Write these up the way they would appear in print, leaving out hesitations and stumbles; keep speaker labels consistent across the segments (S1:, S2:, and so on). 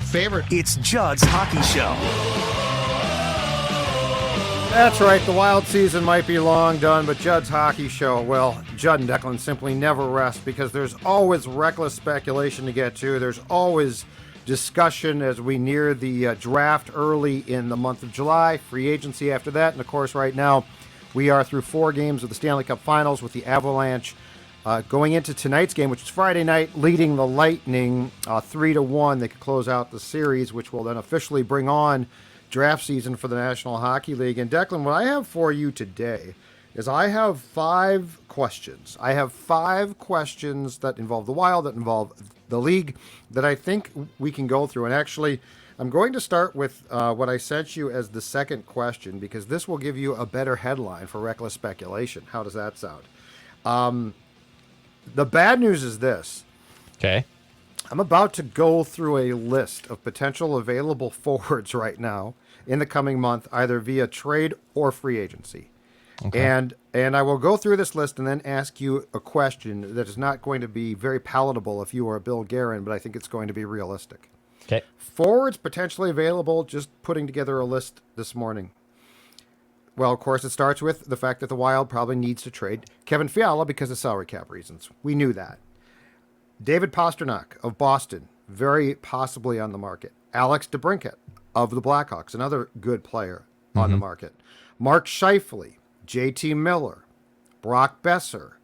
S1: favorite.
S2: It's Judd's Hockey Show.
S3: That's right. The Wild season might be long done, but Judd's Hockey Show, well, Judd and Declan simply never rest because there's always reckless speculation to get to. There's always discussion as we near the draft early in the month of July, free agency after that, and of course right now we are through 4 games of the Stanley Cup Finals with the Avalanche going into tonight's game, which is Friday night, leading the Lightning 3-1. They could close out the series, which will then officially bring on draft season for the National Hockey League. And Declan, what I have for you today is I have 5 questions. I have 5 questions that involve the Wild, that involve the league, that I think we can go through. And actually, I'm going to start with what I sent you as the second question, because this will give you a better headline for reckless speculation. How does that sound? The bad news is this.
S4: Okay.
S3: I'm about to go through a list of potential available forwards right now in the coming month, either via trade or free agency. Okay. And I will go through this list and then ask you a question that is not going to be very palatable if you are Bill Guerin, but I think it's going to be realistic.
S4: Okay.
S3: Forwards potentially available, just putting together a list this morning. Well, of course, it starts with the fact that the Wild probably needs to trade Kevin Fiala because of salary cap reasons. We knew that. David Pastrnak of Boston, very possibly on the market. Alex DeBrincat of the Blackhawks, another good player on the market. Mark Scheifele, JT Miller, Brock Besser,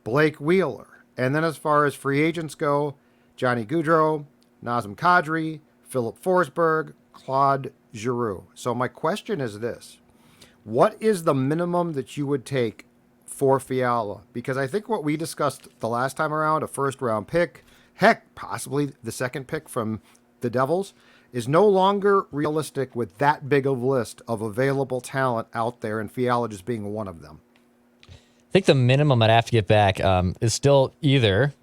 S3: Blake Wheeler. And then as far as free agents go, Johnny Gaudreau, Nazem Kadri, Philip Forsberg, Claude Giroux. So my question is this. What is the minimum that you would take for Fiala? Because I think what we discussed the last time around, a first-round pick, heck, possibly the second pick from the Devils, is no longer realistic with that big of a list of available talent out there, and Fiala just being one of them.
S4: I think the minimum I'd have to get back is still either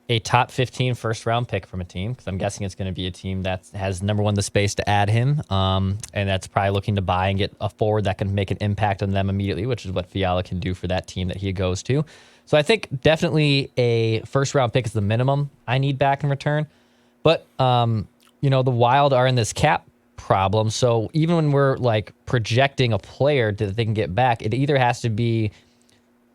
S4: a top 15 first-round pick from a team, because I'm guessing it's going to be a team that has, number one, the space to add him, and that's probably looking to buy and get a forward that can make an impact on them immediately, which is what Fiala can do for that team that he goes to. So I think definitely a first-round pick is the minimum I need back in return. But, the Wild are in this cap problem, so even when we're, projecting a player that they can get back, it either has to be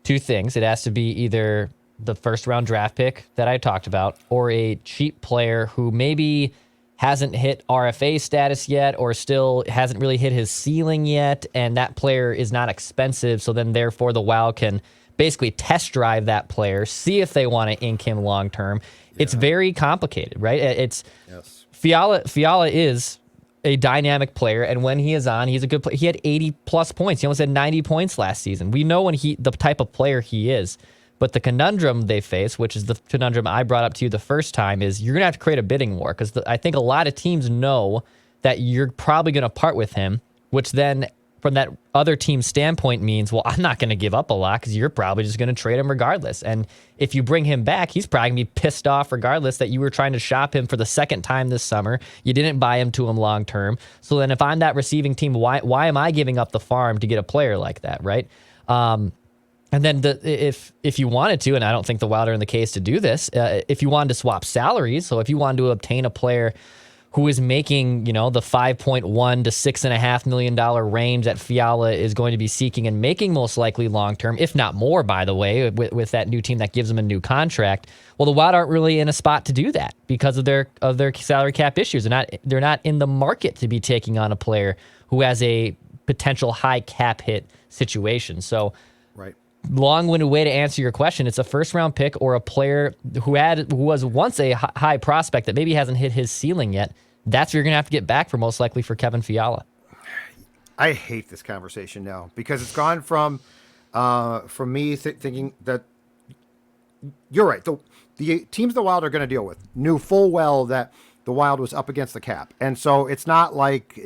S4: 2 things. It has to be either the first round draft pick that I talked about, or a cheap player who maybe hasn't hit RFA status yet, or still hasn't really hit his ceiling yet, and that player is not expensive, so then therefore the Wild can basically test drive that player, see if they want to ink him long term. Yeah. It's very complicated, right? It's yes. Fiala is a dynamic player, and when he is on, he's a good player. He had 80 plus points. He almost had 90 points last season. We know the type of player he is. But the conundrum they face, which is the conundrum I brought up to you the first time, is you're going to have to create a bidding war, because I think a lot of teams know that you're probably going to part with him, which then from that other team's standpoint means, well, I'm not going to give up a lot because you're probably just going to trade him regardless. And if you bring him back, he's probably going to be pissed off regardless that you were trying to shop him for the second time this summer. You didn't buy him to him long term. So then if I'm that receiving team, why am I giving up the farm to get a player like that, right? And then if you wanted to, and I don't think the Wild are in the case to do this, if you wanted to swap salaries, so if you wanted to obtain a player who is making, the $5.1 to $6.5 million range that Fiala is going to be seeking and making most likely long-term, if not more, by the way, with that new team that gives him a new contract, well, the Wild aren't really in a spot to do that because of their salary cap issues. They're not in the market to be taking on a player who has a potential high cap hit situation. So,
S3: right.
S4: Long-winded way to answer your question. It's a first-round pick or a player who was once a high prospect that maybe hasn't hit his ceiling yet. That's what you're going to have to get back for most likely for Kevin Fiala.
S3: I hate this conversation now because it's gone from me thinking that you're right. The teams the Wild are going to deal with knew full well that the Wild was up against the cap. And so it's not like,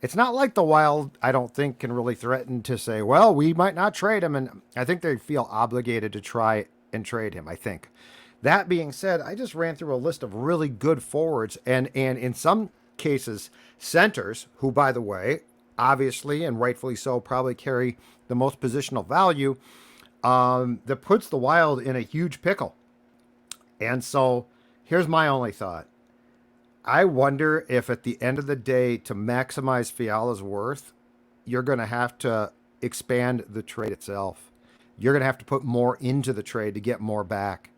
S3: it's not like the Wild, I don't think, can really threaten to say, well, we might not trade him. And I think they feel obligated to try and trade him, I think. That being said, I just ran through a list of really good forwards and in some cases, centers, who, by the way, obviously and rightfully so, probably carry the most positional value, that puts the Wild in a huge pickle. And so here's my only thought. I wonder if at the end of the day, to maximize Fiala's worth, you're going to have to expand the trade itself. You're going to have to put more into the trade to get more back.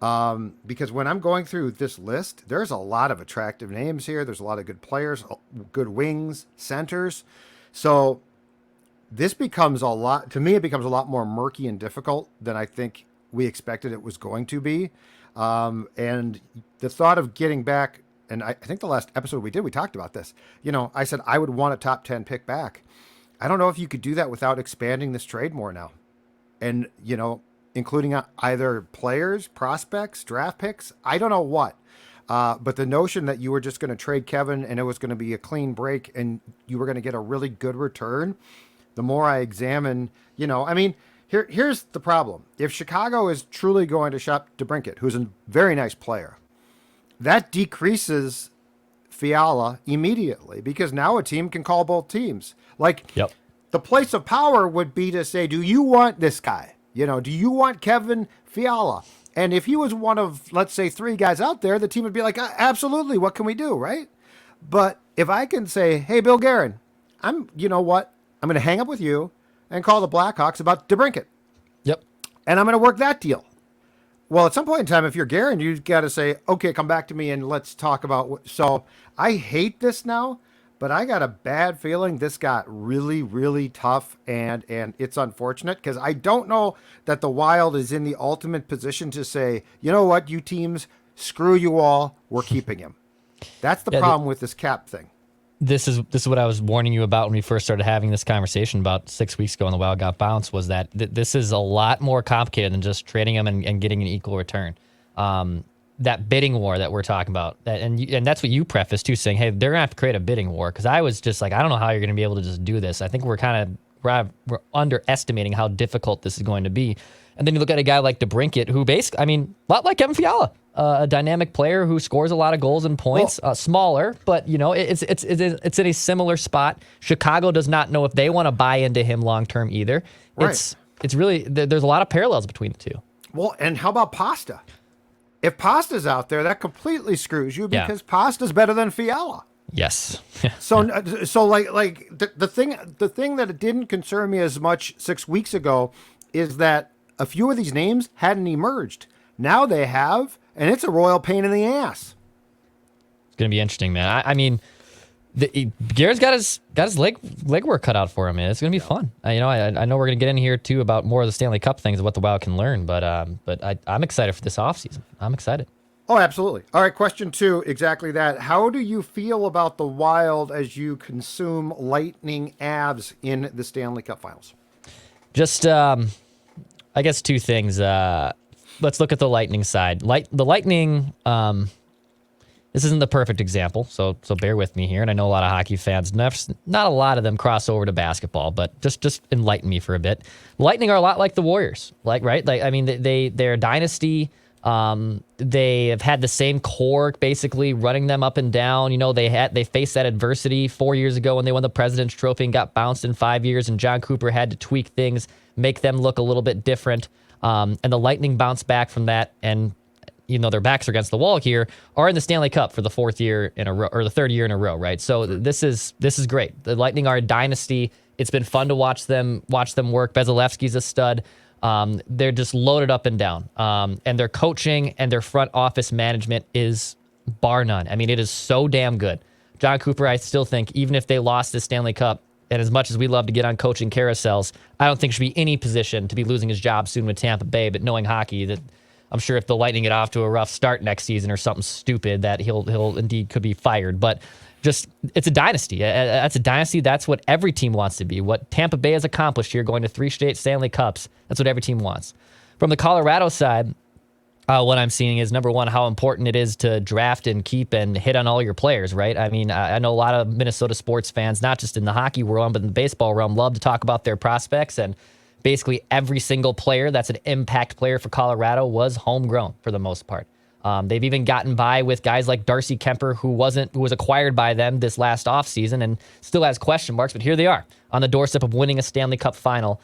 S3: Because when I'm going through this list, there's a lot of attractive names here. There's a lot of good players, good wings, centers. So this becomes a lot, to me, it becomes a lot more murky and difficult than I think we expected it was going to be. And the thought of getting back, and I think the last episode we talked about this. I said I would want a top 10 pick back. I don't know if you could do that without expanding this trade more now. And, including either players, prospects, draft picks. I don't know what. But the notion that you were just going to trade Kevin and it was going to be a clean break and you were going to get a really good return, the more I examine, here's the problem. If Chicago is truly going to shop DeBrincat, who's a very nice player, that decreases Fiala immediately because now a team can call both teams.
S4: Yep.
S3: The place of power would be to say, do you want this guy? Do you want Kevin Fiala? And if he was one of, let's say, 3 guys out there, the team would be like, absolutely, what can we do, right? But if I can say, hey, Bill Guerin, you know what? I'm going to hang up with you and call the Blackhawks about DeBrincat.
S4: Yep.
S3: And I'm going to work that deal. Well, at some point in time, if you're Guerin, you've got to say, okay, come back to me and let's talk about So I hate this now, but I got a bad feeling this got really, really tough, and it's unfortunate because I don't know that the Wild is in the ultimate position to say, you know what, you teams, screw you all, we're keeping him. That's the problem with this cap thing.
S4: This is what I was warning you about when we first started having this conversation about 6 weeks ago when the Wild got bounced, was that this is a lot more complicated than just trading him and getting an equal return. That bidding war that we're talking about, and that's what you prefaced too, saying, hey, they're gonna have to create a bidding war, because I was just like, I don't know how you're gonna be able to just do this. I think we're underestimating how difficult this is going to be. And then you look at a guy like DeBrincat, who basically, a lot like Kevin Fiala, a dynamic player who scores a lot of goals and points, smaller, but it's in a similar spot. Chicago does not know if they want to buy into him long term either.
S3: Right.
S4: It's really, there's a lot of parallels between the two.
S3: Well, and how about Pasta? If Pasta's out there, that completely screws you because Pasta's better than Fiala.
S4: Yes.
S3: So the thing that it didn't concern me as much 6 weeks ago is that a few of these names hadn't emerged. Now they have, and it's a royal pain in the ass.
S4: It's gonna be interesting, man. Garrett's got his legwork cut out for him, man. It's gonna be fun. I know we're gonna get in here too about more of the Stanley Cup things and what the Wild can learn, but I'm excited for this offseason. I'm excited.
S3: Oh, absolutely. All right, question 2, exactly that. How do you feel about the Wild as you consume Lightning Avs in the Stanley Cup Finals?
S4: Just, I guess 2 things. Let's look at the Lightning side. The Lightning, this isn't the perfect example, so bear with me here. And I know a lot of hockey fans, not a lot of them cross over to basketball, but just enlighten me for a bit. Lightning are a lot like the Warriors, right? They're a dynasty. They have had the same core basically running them up and down. They faced that adversity 4 years ago when they won the President's Trophy and got bounced in 5 years, and John Cooper had to tweak things, make them look a little bit different. And the Lightning bounced back from that, and their backs are against the wall here, are in the Stanley Cup for the 4th year in a row, or the 3rd year in a row, right? So this is great. The Lightning are a dynasty. It's been fun to watch them work. Vasilevsky's a stud. They're just loaded up and down. And their coaching and their front office management is bar none. It is so damn good. John Cooper, I still think, even if they lost the Stanley Cup, and as much as we love to get on coaching carousels, I don't think should be any position to be losing his job soon with Tampa Bay. But knowing hockey, that I'm sure if the Lightning get off to a rough start next season or something stupid, that he'll indeed could be fired. But just, it's a dynasty. That's a dynasty. That's what every team wants to be. What Tampa Bay has accomplished here, going to 3 straight Stanley Cups, that's what every team wants. From the Colorado side, what I'm seeing is, number one, how important it is to draft and keep and hit on all your players, right? I know a lot of Minnesota sports fans, not just in the hockey realm, but in the baseball realm, love to talk about their prospects. And basically every single player that's an impact player for Colorado was homegrown for the most part. They've even gotten by with guys like Darcy Kemper, who was acquired by them this last offseason and still has question marks, but here they are on the doorstep of winning a Stanley Cup final.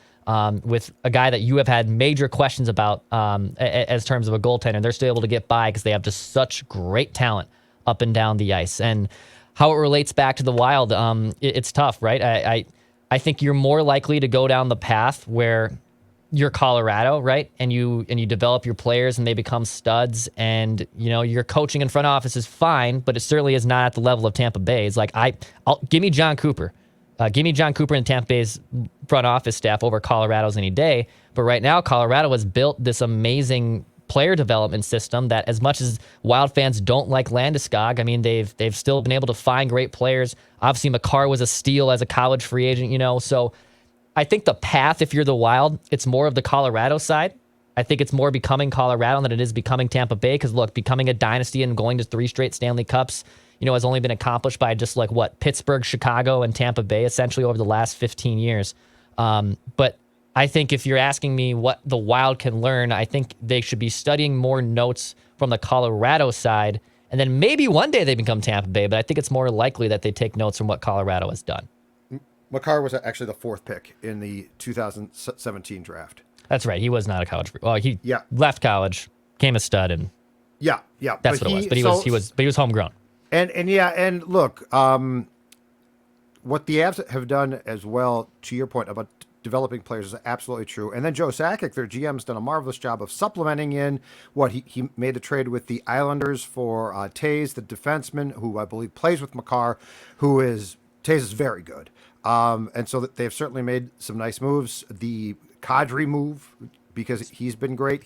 S4: With a guy that you have had major questions about as terms of a goaltender. They're still able to get by because they have just such great talent up and down the ice. And how it relates back to the Wild, it's tough, right? I think you're more likely to go down the path where you're Colorado, right? And you develop your players and they become studs, and your coaching in front office is fine, but it certainly is not at the level of Tampa Bay. It's like give me John Cooper. Give me John Cooper and Tampa Bay's front office staff over Colorado's any day. But right now, Colorado has built this amazing player development system that, as much as Wild fans don't like Landeskog, I mean, they've still been able to find great players. Obviously, Makar was a steal as a college free agent, so I think the path, if you're the Wild, it's more of the Colorado side. I think it's more becoming Colorado than it is becoming Tampa Bay, because, look, becoming a dynasty and going to 3 straight Stanley Cups, has only been accomplished by just Pittsburgh, Chicago, and Tampa Bay, essentially over the last 15 years. But I think if you're asking me what the Wild can learn, I think they should be studying more notes from the Colorado side, and then maybe one day they become Tampa Bay, but I think it's more likely that they take notes from what Colorado has done.
S3: Makar was actually the 4th pick in the 2017 draft.
S4: That's right. He was not a college. Well, he left college, became a stud, and that's what it was. But he was homegrown.
S3: And look, what the Avs have done as well, to your point about developing players, is absolutely true. And then Joe Sakic, their GM's done a marvelous job of supplementing in what he made a trade with the Islanders for Taves, the defenseman, who I believe plays with Makar, Taves is very good. And so they've certainly made some nice moves. The Kadri move, because he's been great.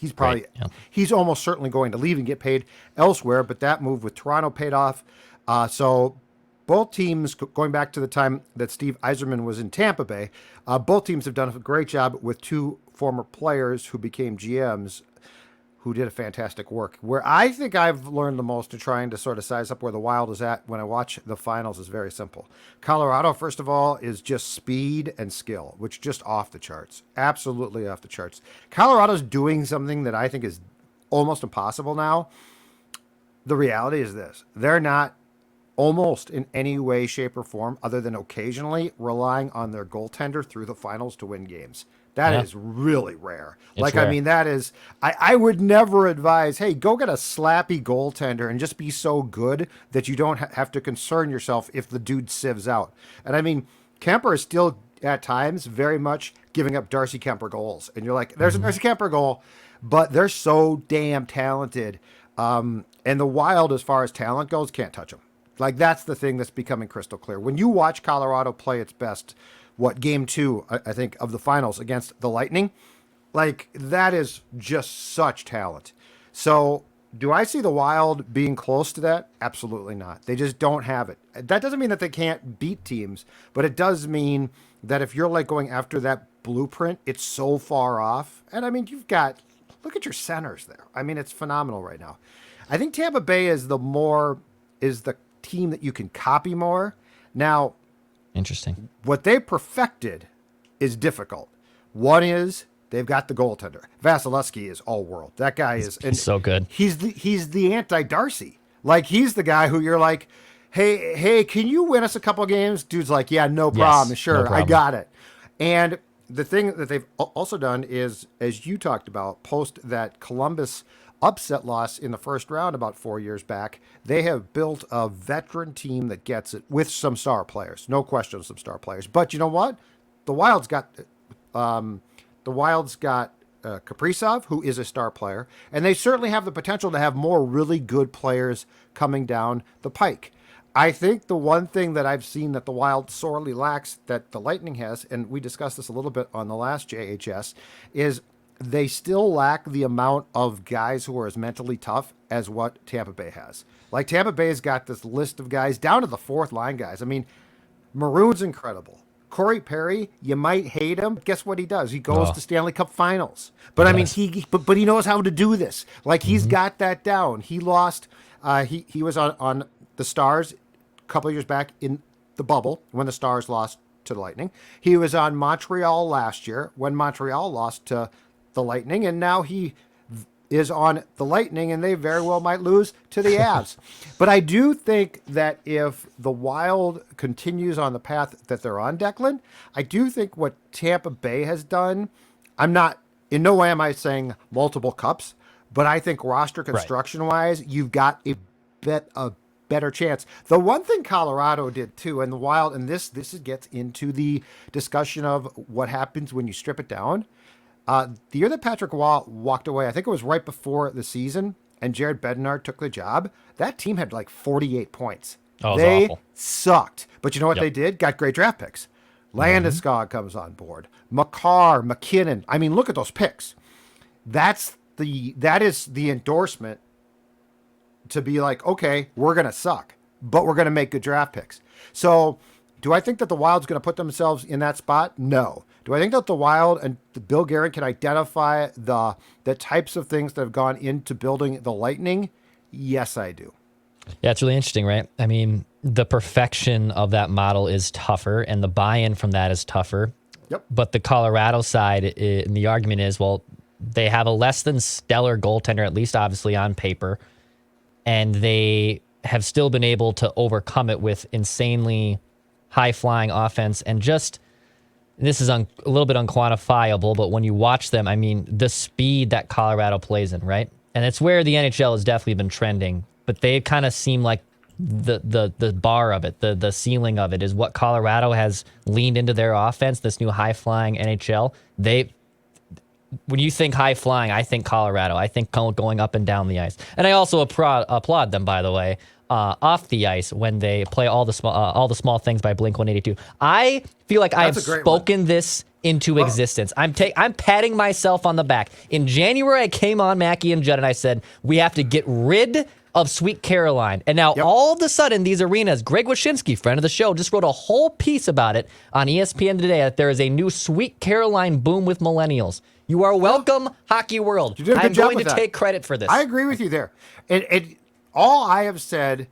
S3: He's almost certainly going to leave and get paid elsewhere, but that move with Toronto paid off. So both teams, going back to the time that Steve Yzerman was in Tampa Bay, both teams have done a great job with 2 former players who became GMs who did a fantastic work. Where I think I've learned the most in trying to sort of size up where the Wild is at when I watch the finals is very simple. Colorado, first of all, is just speed and skill, which just off the charts. Absolutely off the charts. Colorado's doing something that I think is almost impossible now. The reality is this. They're not almost in any way, shape, or form, other than occasionally, relying on their goaltender through the finals to win games. That is really rare.
S4: Rare.
S3: I mean, that is, I would never advise, hey, go get a slappy goaltender and just be so good that you don't have to concern yourself if the dude sieves out. And I mean, Kemper is still at times very much giving up Darcy Kemper goals. And you're like, there's a Darcy Kemper goal, but they're so damn talented. And the Wild, as far as talent goes, can't touch them. That's the thing that's becoming crystal clear. When you watch Colorado play its best, game 2, I think, of the finals against the Lightning, that is just such talent. So do I see the Wild being close to that? Absolutely not. They just don't have it. That doesn't mean that they can't beat teams, but it does mean that if you're going after that blueprint, it's so far off. And I mean, look at your centers there. I mean, it's phenomenal right now. I think Tampa Bay is the team that you can copy more. Now,
S4: interesting.
S3: What they perfected is difficult. One is they've got the goaltender. Vasilevsky is all world. That guy is
S4: so good.
S3: He's the anti-Darcy. He's the guy who you're like, hey, can you win us a couple games? Dude's like, yeah, no problem.
S4: Yes,
S3: sure,
S4: no problem.
S3: I got it. And the thing that they've also done is, as you talked about, post that Columbus upset loss in the first round about 4 years back, they have built a veteran team that gets it with some star players. No question, some star players. But you know what? The Wild's got Kaprizov, who is a star player, and they certainly have the potential to have more really good players coming down the pike. I think the one thing that I've seen that the Wild sorely lacks that the Lightning has, and we discussed this a little bit on the last JHS, is they still lack the amount of guys who are as mentally tough as what Tampa Bay has. Tampa Bay's got this list of guys down to the 4th line guys. I mean, Maroon's incredible. Corey Perry, you might hate him. Guess what he does? He goes to Stanley Cup Finals. But I mean, he knows how to do this. He's got that down. He lost. He was on the Stars a couple of years back in the bubble when the Stars lost to the Lightning. He was on Montreal last year when Montreal lost to the Lightning, and now he is on the Lightning, and they very well might lose to the Avs. But I do think that if the Wild continues on the path that they're on, Declan, I do think what Tampa Bay has done, in no way am I saying multiple cups, but I think roster construction-wise, you've got a better chance. The one thing Colorado did too, and the Wild, and this gets into the discussion of what happens when you strip it down. The year that Patrick Waugh walked away, I think it was right before the season, and Jared Bednar took the job. That team had like 48 points.
S4: Oh,
S3: they
S4: awful.
S3: sucked. But you know what they did? Got great draft picks. Landeskog comes on board. Makar, McKinnon. I mean, look at those picks. That is the endorsement to be like, okay, we're going to suck, but we're going to make good draft picks. So do I think that the Wild's going to put themselves in that spot? No. Do I think that the Wild and the Bill Guerin can identify the types of things that have gone into building the Lightning? Yes, I do.
S4: Yeah, it's really interesting, right? I mean, the perfection of that model is tougher, and the buy-in from that is tougher.
S3: Yep.
S4: But the Colorado side, and the argument is, well, they have a less than stellar goaltender, at least obviously on paper, and they have still been able to overcome it with insanely high-flying offense. And just, this is a little bit unquantifiable, but when you watch them, I mean, the speed that Colorado plays in, right? And it's where the NHL has definitely been trending, but they kind of seem like the bar of it, the ceiling of it is what Colorado has leaned into their offense, this new high-flying NHL. When you think high flying, I think Colorado. I think going up and down the ice, and I also applaud them, by the way, off the ice when they play all the small things by Blink-182. I feel like I've spoken this into existence. I'm patting myself on the back. In January, I came on Mackie and Judd, and I said we have to get rid of Sweet Caroline. And now all of a sudden, these arenas, Greg Wyshynski, friend of the show, just wrote a whole piece about it on ESPN today, that there is a new Sweet Caroline boom with millennials. You are welcome, hockey world. I'm going to take credit for this.
S3: I agree with you there. And all I have said,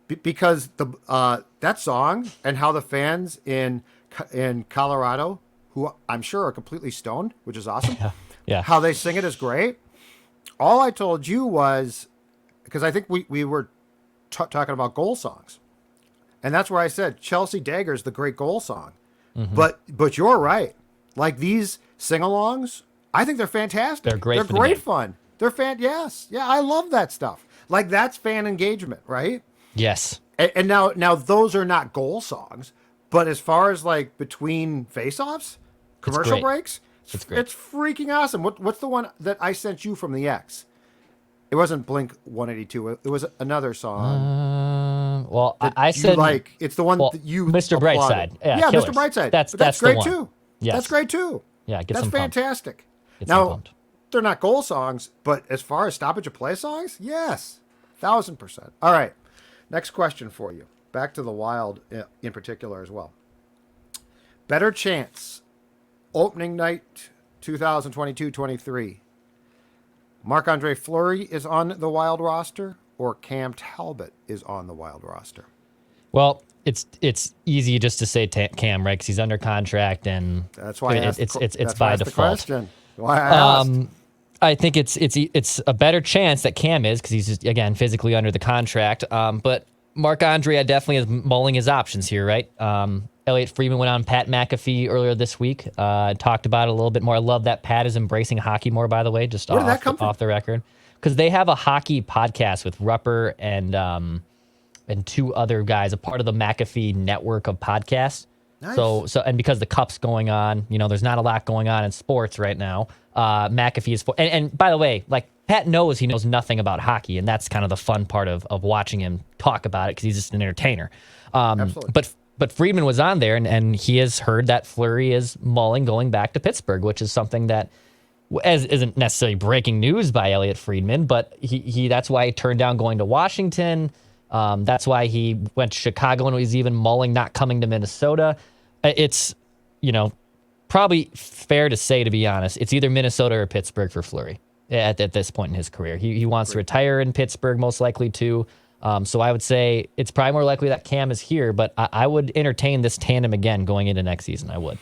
S3: because that song and how the fans in Colorado, who I'm sure are completely stoned, which is awesome, how they sing it is great. All I told you was, because I think we were talking about goal songs, and that's where I said Chelsea Dagger's the great goal song. Mm-hmm. But you're right. Like these sing-alongs, I think they're fantastic.
S4: They're great.
S3: They're great fun. They're yes. Yeah, I love that stuff. Like that's fan engagement, right?
S4: Yes.
S3: And now those are not goal songs, but as far as like between face-offs, commercial breaks,
S4: it's great.
S3: It's freaking awesome. What's the one that I sent you from the X? It wasn't Blink-182. It was another song.
S4: Well, I said
S3: like it's the one that you
S4: Mr.
S3: applauded.
S4: Brightside. Yeah,
S3: Mr. Brightside. That's great too.
S4: Yes.
S3: That's great too.
S4: Yeah,
S3: that's fantastic.
S4: Now,
S3: they're not goal songs, but as far as stoppage of play songs, yes, 1,000%. All right, next question for you. Back to the Wild in particular as well. Better chance, opening night 2022-23. Marc-Andre Fleury is on the Wild roster, or Cam Talbot is on the Wild roster?
S4: Well, it's easy just to say Cam, right? Because he's under contract, and
S3: that's why
S4: it's by default.
S3: Why I asked.
S4: I think it's a better chance that Cam is, because he's just, again, physically under the contract. But Marc-Andre definitely is mulling his options here, right? Elliot Friedman went on Pat McAfee earlier this week, talked about it a little bit more. I love that Pat is embracing hockey more, by the way, just off the record. Because they have a hockey podcast with Rupper and two other guys, a part of the McAfee network of podcasts. Nice. So and because the Cup's going on, there's not a lot going on in sports right now. McAfee is and by the way, like Pat knows he knows nothing about hockey, and that's kind of the fun part of watching him talk about it, because he's just an entertainer.
S3: Absolutely.
S4: But Friedman was on there, and he has heard that Fleury is mulling going back to Pittsburgh, which is something that isn't necessarily breaking news by Elliot Friedman, but he that's why he turned down going to Washington. That's why he went to Chicago and was even mulling not coming to Minnesota. It's, probably fair to say, to be honest, it's either Minnesota or Pittsburgh for Fleury at this point in his career. He wants to retire in Pittsburgh, most likely too. So I would say it's probably more likely that Cam is here, but I would entertain this tandem again going into next season. I would.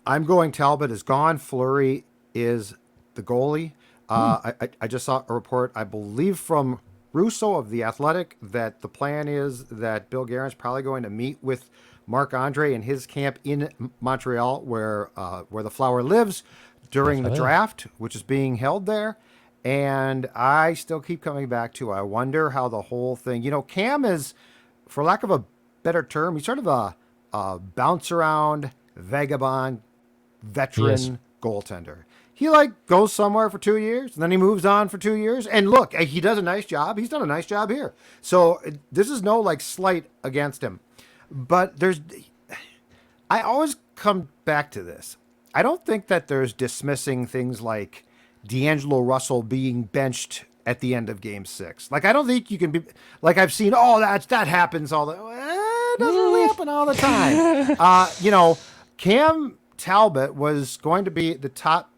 S3: I'm going Talbot is gone. Fleury is the goalie. I just saw a report, I believe from Russo of The Athletic, that the plan is that Bill Guerin's probably going to meet with Marc-Andre in his camp in Montreal, where the Flower lives, during the draft, which is being held there. And I still keep coming back to, I wonder how the whole thing, Cam is, for lack of a better term, he's sort of a bounce around, vagabond, veteran goaltender. He goes somewhere for 2 years, and then he moves on for 2 years. And look, he does a nice job. He's done a nice job here. So this is no slight against him. But I always come back to this. I don't think that there's dismissing things like D'Angelo Russell being benched at the end of Game 6. I don't think you can be I've seen. That happens all the. It doesn't really happen all the time. Cam Talbot was going to be the top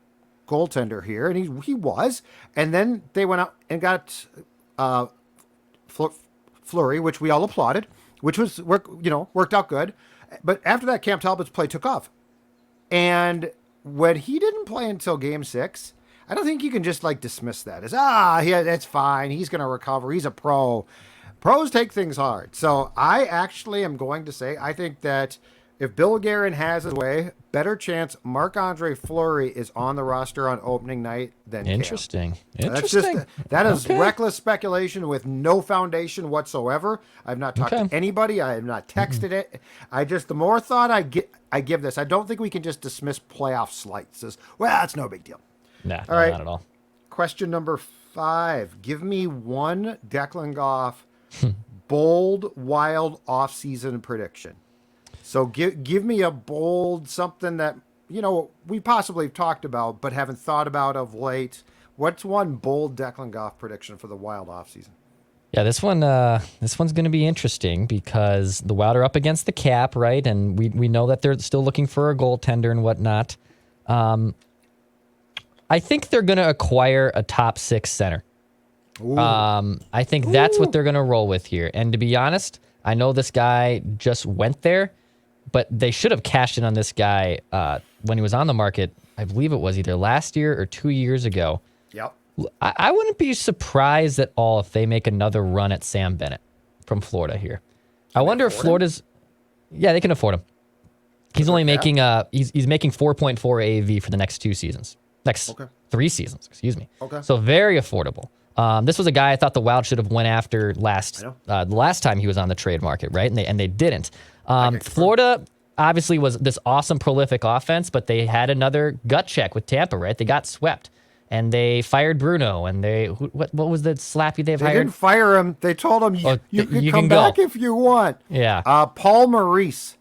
S3: goaltender here, and he was. And then they went out and got Fleury, which we all applauded, which worked out good. But after that, Cam Talbot's play took off, and when he didn't play until Game 6. I don't think you can just dismiss that as, that's fine. He's going to recover. He's a pro. Pros take things hard. So I actually am going to say, I think that if Bill Guerin has his way, better chance Marc-Andre Fleury is on the roster on opening night than
S4: Interesting.
S3: Cam.
S4: Interesting.
S3: That is reckless speculation with no foundation whatsoever. I've not talked to anybody. I have not texted it. The more thought I give this, I don't think we can just dismiss playoff slights as, it's no big deal.
S4: Nah,
S3: all right.
S4: Not at all.
S3: Question number 5. Give me one Declan Goff bold, wild offseason prediction. So give me a bold something that, we possibly have talked about but haven't thought about of late. What's one bold Declan Goff prediction for the Wild offseason?
S4: Yeah, this one's going to be interesting because the Wild are up against the cap, right? And we know that they're still looking for a goaltender and whatnot. I think they're going to acquire a top 6 center. I think that's what they're going to roll with here. And to be honest, I know this guy just went there, but they should have cashed in on this guy when he was on the market. I believe it was either last year or 2 years ago.
S3: Yep.
S4: I wouldn't be surprised at all if they make another run at Sam Bennett from Florida here. I wonder if Florida's... Yeah, they can afford him. He's only making he's making 4.4 AAV for the next 2 seasons. Next 3 seasons, excuse me.
S3: Okay.
S4: So very affordable. This was a guy I thought the Wild should have went after the last time he was on the trade market, right? And they didn't. Florida obviously was this awesome, prolific offense, but they had another gut check with Tampa, right? They got swept, and they fired Bruno, and what was the slappy they've hired?
S3: They didn't fire him. They told him you can come back if you want.
S4: Yeah.
S3: Paul Maurice.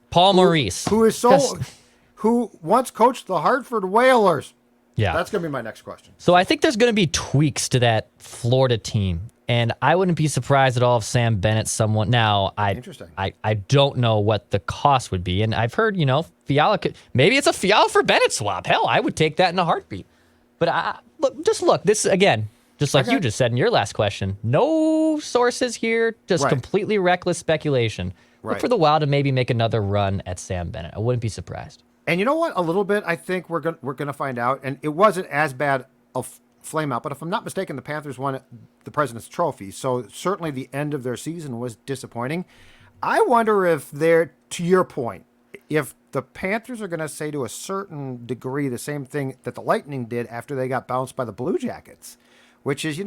S3: Who once coached the Hartford Whalers.
S4: Yeah.
S3: That's going to be my next question.
S4: So I think there's going to be tweaks to that Florida team. And I wouldn't be surprised at all if Sam Bennett's someone. Now, I don't know what the cost would be. And I've heard, Fiala maybe it's a Fiala for Bennett swap. Hell, I would take that in a heartbeat. But look, this again, just like you just said in your last question, no sources here, just completely reckless speculation. Look for the Wild to maybe make another run at Sam Bennett. I wouldn't be surprised.
S3: And you know what? A little bit, I think we're gonna find out. And it wasn't as bad a flame out, but if I'm not mistaken, the Panthers won the President's Trophy, so certainly the end of their season was disappointing. I wonder if they're, to your point, if the Panthers are going to say to a certain degree the same thing that the Lightning did after they got bounced by the Blue Jackets, which is,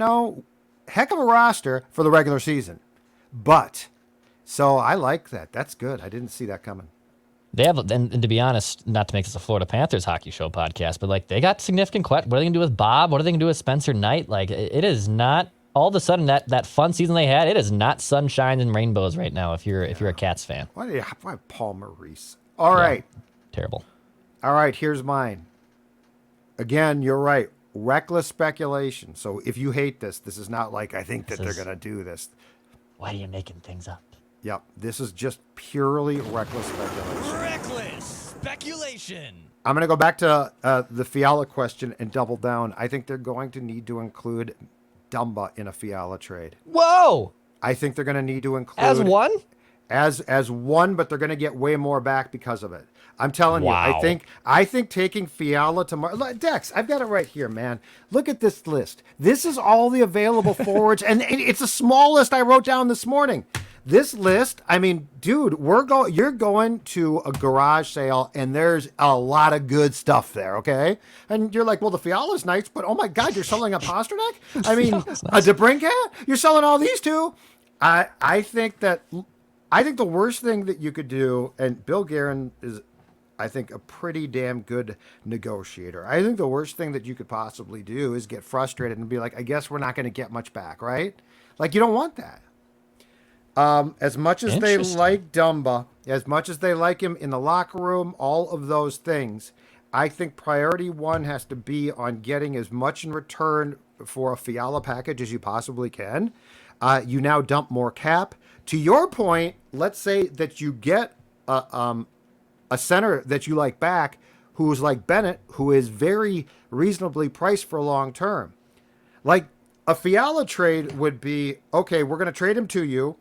S3: heck of a roster for the regular season. But, so I like that. That's good. I didn't see that coming.
S4: They have, and to be honest, not to make this a Florida Panthers hockey show podcast, but they got significant questions. What are they going to do with Bob? What are they going to do with Spencer Knight? It is not all of a sudden that fun season they had. It is not sunshine and rainbows right now. If you're a Cats fan,
S3: why Paul Maurice? All right,
S4: terrible.
S3: All right, here's mine. Again, you're right. Reckless speculation. So if you hate this is not I think that they're going to do this.
S4: Why are you making things up?
S3: Yep, this is just purely reckless speculation.
S2: Reckless speculation.
S3: I'm going to go back to the Fiala question and double down. I think they're going to need to include Dumba in a Fiala trade.
S4: Whoa!
S3: I think they're going to need to include...
S4: As one?
S3: As one, but they're going to get way more back because of it. I'm telling you, I think taking Fiala to Dex, I've got it right here, man. Look at this list. This is all the available forwards, and it's the small list I wrote down this morning. This list, I mean, dude, you're going to a garage sale and there's a lot of good stuff there, okay? And you're like, well, the Fiala's nice, but oh my God, you're selling a Pasternak? I mean, a DeBrincat? You're selling all these two? I think the worst thing that you could do, and Bill Guerin is, I think, a pretty damn good negotiator. I think the worst thing that you could possibly do is get frustrated and be like, I guess we're not going to get much back, right? Like, you don't want that. As much as they like Dumba, as much as they like him in the locker room, all of those things, I think priority one has to be on getting as much in return for a Fiala package as you possibly can. You now dump more cap. To your point, let's say that you get a center that you like back, who's like Bennett, who is very reasonably priced for long term. Like a Fiala trade would be, okay, we're going to trade him to you.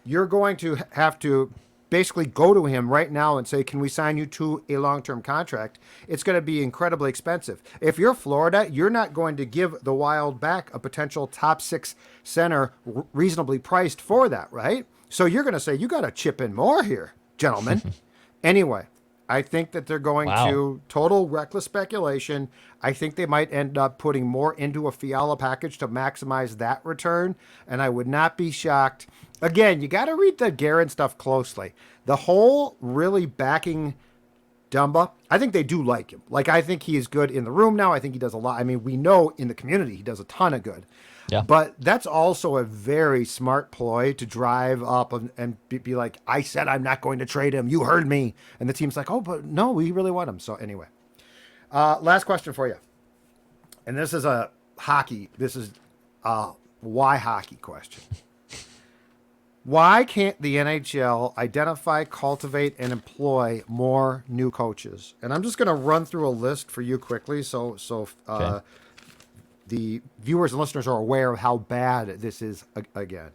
S3: You're going to have to basically go to him right now and say, can we sign you to a long-term contract? It's going to be incredibly expensive. If you're Florida, you're not going to give the Wild back a potential top 6 center reasonably priced for that, right? So you're going to say, you got to chip in more here, gentlemen. Anyway, I think that they're going to total reckless speculation. I think they might end up putting more into a Fiala package to maximize that return, and I would not be shocked. Again, you got to read the Guerin stuff closely. The whole really backing Dumba, I think they do like him. Like, I think he is good in the room now. I think he does a lot. I mean, we know in the community he does a ton of good. Yeah. But that's also a very smart ploy to drive up and be like, I said I'm not going to trade him. You heard me. And the team's like, oh, but no, we really want him. So anyway, last question for you. And this is a why hockey question. Why can't the NHL identify, cultivate, and employ more new coaches? And I'm just going to run through a list for you quickly so the viewers and listeners are aware of how bad this is again.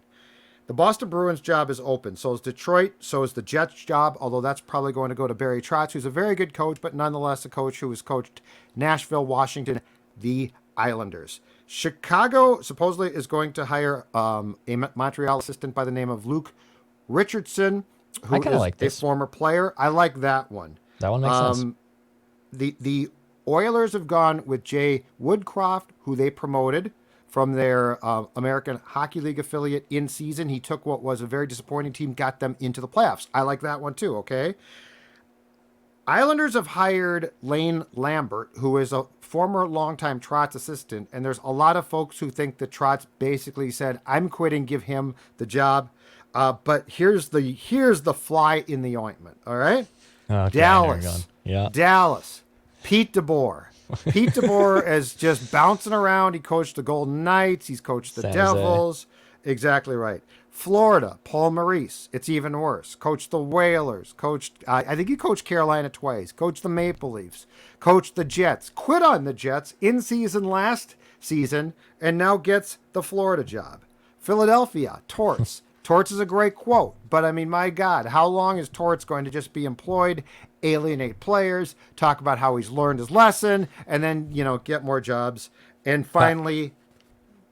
S3: The Boston Bruins job is open. So is Detroit. So is the Jets job, although that's probably going to go to Barry Trotz, who's a very good coach, but nonetheless a coach who has coached Nashville, Washington, the Islanders. Chicago supposedly is going to hire a Montreal assistant by the name of Luke Richardson, who is like a former player. I like that one.
S4: That one makes sense.
S3: The Oilers have gone with Jay Woodcroft, who they promoted from their American Hockey League affiliate in season. He took what was a very disappointing team, got them into the playoffs. I like that one too, okay? Islanders have hired Lane Lambert, who is a former longtime Trotz assistant, and there's a lot of folks who think that Trotz basically said, I'm quitting, give him the job. But here's the fly in the ointment, all right?
S4: Okay,
S3: Dallas.
S4: Yeah.
S3: Dallas. Pete DeBoer. Pete DeBoer is just bouncing around. He coached the Golden Knights. He's coached the Devils. Exactly right. Florida, Paul Maurice. It's even worse. Coached the Whalers. I think he coached Carolina twice. Coached the Maple Leafs. Coached the Jets. Quit on the Jets in season last season and now gets the Florida job. Philadelphia, Torts. Torts is a great quote, but I mean, my God, how long is Torts going to just be employed, alienate players, talk about how he's learned his lesson, and then, get more jobs? And finally,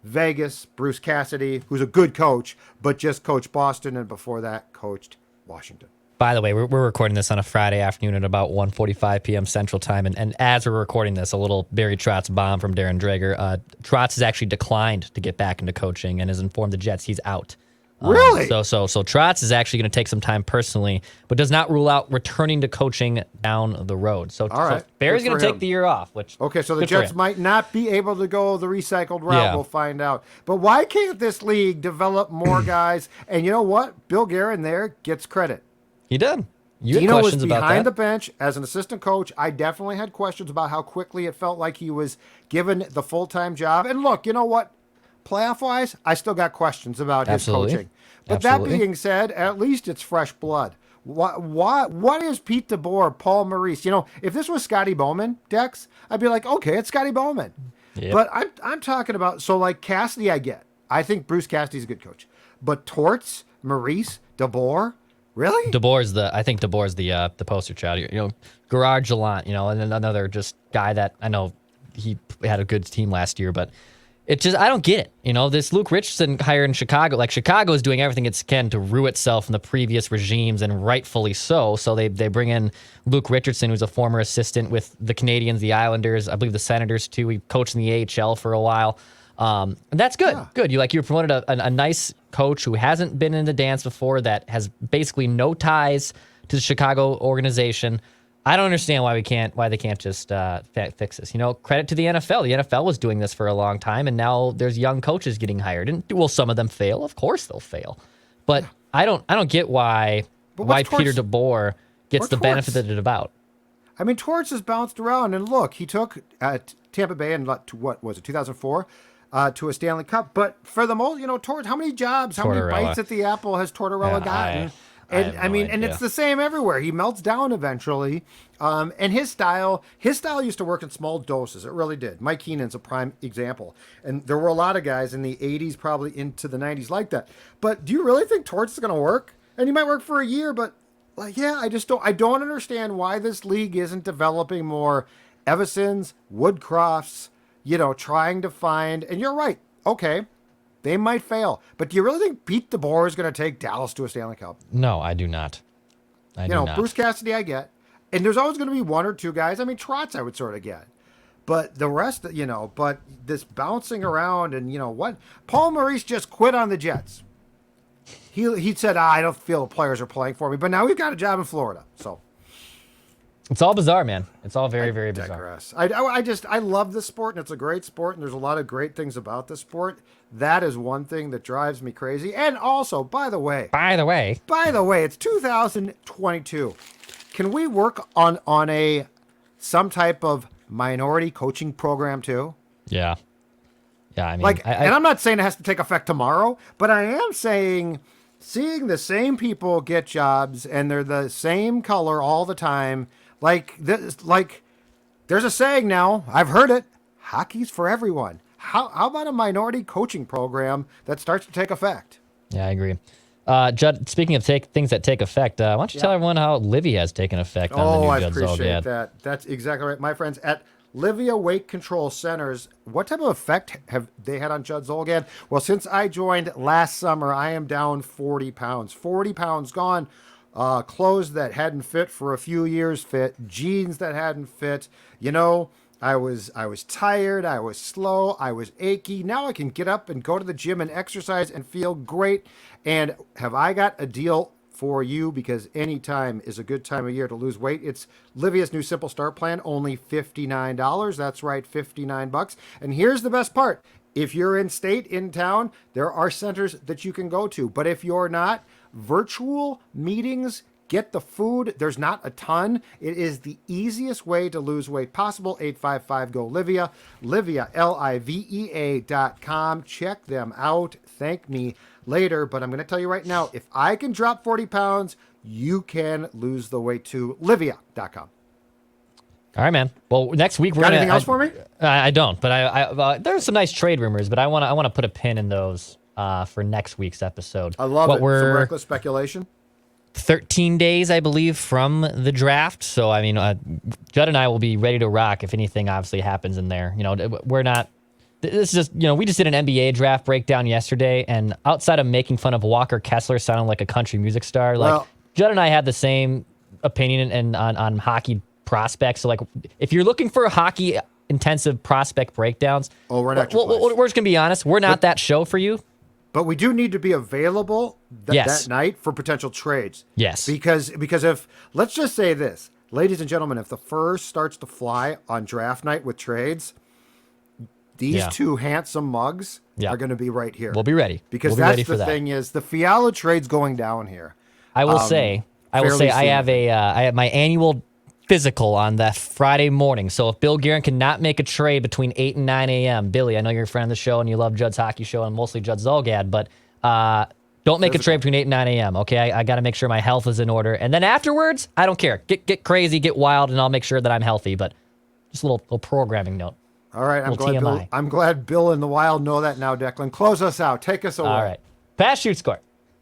S3: Vegas, Bruce Cassidy, who's a good coach, but just coached Boston, and before that, coached Washington.
S4: By the way, we're recording this on a Friday afternoon at about 1:45 p.m. Central Time, and as we're recording this, a little Barry Trotz bomb from Darren Dreger. Trotz has actually declined to get back into coaching and has informed the Jets he's out.
S3: Really?
S4: So Trotz is actually going to take some time personally, but does not rule out returning to coaching down the road. So,
S3: all right.
S4: So Barry's going to take the year off.
S3: So the Jets might not be able to go the recycled route. Yeah. We'll find out. But why can't this league develop more guys? And you know what? Bill Guerin there gets credit.
S4: He did.
S3: Dino was behind the bench as an assistant coach. I definitely had questions about how quickly it felt like he was given the full-time job. And look, you know what? Playoff-wise, I still got questions about his coaching. But that being said, at least it's fresh blood. What is Pete DeBoer, Paul Maurice? If this was Scotty Bowman, Dex, I'd be like, okay, it's Scotty Bowman. Yep. But I'm talking about, Cassidy I get. I think Bruce Cassidy's a good coach. But Torts, Maurice, DeBoer, really?
S4: I think DeBoer's the poster child. Garage Gallant, and then another just guy that I know he had a good team last year, but I don't get it. This Luke Richardson hire in Chicago, like Chicago is doing everything it can to rue itself from the previous regimes, and rightfully so. So they bring in Luke Richardson, who's a former assistant with the Canadiens, the Islanders, I believe the Senators too. He coached in the AHL for a while. And that's good.
S3: Yeah.
S4: Good. You promoted a nice coach who hasn't been in the dance before, that has basically no ties to the Chicago organization. I don't understand why they can't just fix this. Credit to the NFL. The NFL was doing this for a long time, and now there's young coaches getting hired. And will some of them fail? Of course they'll fail. But I don't get why Peter DeBoer gets the benefit that it's about.
S3: I mean, Torts has bounced around, and look, he took Tampa Bay in what was it, 2004, to a Stanley Cup. But for the most, Torts, how many jobs, how many bites at the apple has Tortorella gotten? And it's the same everywhere. He melts down eventually. And his style used to work in small doses. It really did. Mike Keenan's a prime example. And there were a lot of guys in the 80s, probably into the 90s like that. But do you really think Torts is going to work? And he might work for a year, but I don't understand why this league isn't developing more Evasons, Woodcrofts, trying to find, and you're right. Okay. They might fail. But do you really think Pete DeBoer is going to take Dallas to a Stanley Cup?
S4: No, I do not. I do not.
S3: Bruce Cassidy, I get. And there's always going to be one or two guys. I mean, Trotz, I would sort of get. But the rest, but this bouncing around and, what? Paul Maurice just quit on the Jets. He said, I don't feel the players are playing for me. But now we've got a job in Florida. So
S4: it's all bizarre, man. It's all very, very bizarre.
S3: Digress. I love this sport, and it's a great sport, and there's a lot of great things about this sport. That is one thing that drives me crazy. And also, by the way, it's 2022. Can we work on some type of minority coaching program too?
S4: Yeah. Yeah, I mean,
S3: and I'm not saying it has to take effect tomorrow, but I am saying seeing the same people get jobs and they're the same color all the time. There's a saying now, I've heard it, hockey's for everyone. How about a minority coaching program that starts to take effect?
S4: Yeah, I agree. Judd, speaking of things that take effect, why don't you tell everyone how Livy has taken effect on the new Judd Zulgad?
S3: I appreciate that. That's exactly right. My friends at Livia Weight Control Centers, what type of effect have they had on Judd Zulgad? Well, since I joined last summer, I am down 40 pounds. 40 pounds gone. Clothes that hadn't fit for a few years fit. Jeans that hadn't fit. I was tired. I was slow. I was achy. Now I can get up and go to the gym and exercise and feel great. And have I got a deal for you, because any time is a good time of year to lose weight. It's Livia's new Simple Start Plan, only $59. That's right, $59. And here's the best part. If you're in state, in town, there are centers that you can go to. But if you're not, virtual meetings, get the food. There's not a ton. It is the easiest way to lose weight possible. 855-GO-LIVIA. Livia, LIVEA.com. Check them out. Thank me later. But I'm going to tell you right now, if I can drop 40 pounds, you can lose the weight too. Livia.com.
S4: All right, man. Well, next week we're
S3: got anything else for me?
S4: I don't, but I there's some nice trade rumors, but I want to put a pin in those for next week's episode.
S3: I love it. Some reckless speculation. 13
S4: days, I believe, from the draft. So, I mean, Judd and I will be ready to rock if anything obviously happens in there. We're not. This is just, we just did an NBA draft breakdown yesterday, and outside of making fun of Walker Kessler sounding like a country music star, Judd and I had the same opinion on hockey prospects. So, if you're looking for hockey intensive prospect breakdowns,
S3: we're not.
S4: We're just gonna be honest. We're not that show for you.
S3: But we do need to be available that night for potential trades.
S4: Yes.
S3: Because if, let's just say this, ladies and gentlemen, if the furs starts to fly on draft night with trades, these two handsome mugs are going to be right here.
S4: We'll be ready.
S3: Because that's the thing is, the Fiala trade's going down here.
S4: I will say I have my annual physical on that Friday morning. So if Bill Guerin cannot make a trade between 8 and 9 a.m., Billy, I know you're a friend of the show and you love Judd's hockey show and mostly Judd Zulgad, but don't make a trade between 8 and 9 a.m., okay? I got to make sure my health is in order. And then afterwards, I don't care. Get crazy, get wild, and I'll make sure that I'm healthy. But just a little programming note.
S3: All right, I'm glad Bill and the Wild know that now, Declan. Close us out. Take us away.
S4: All right. Pass, shoot, score.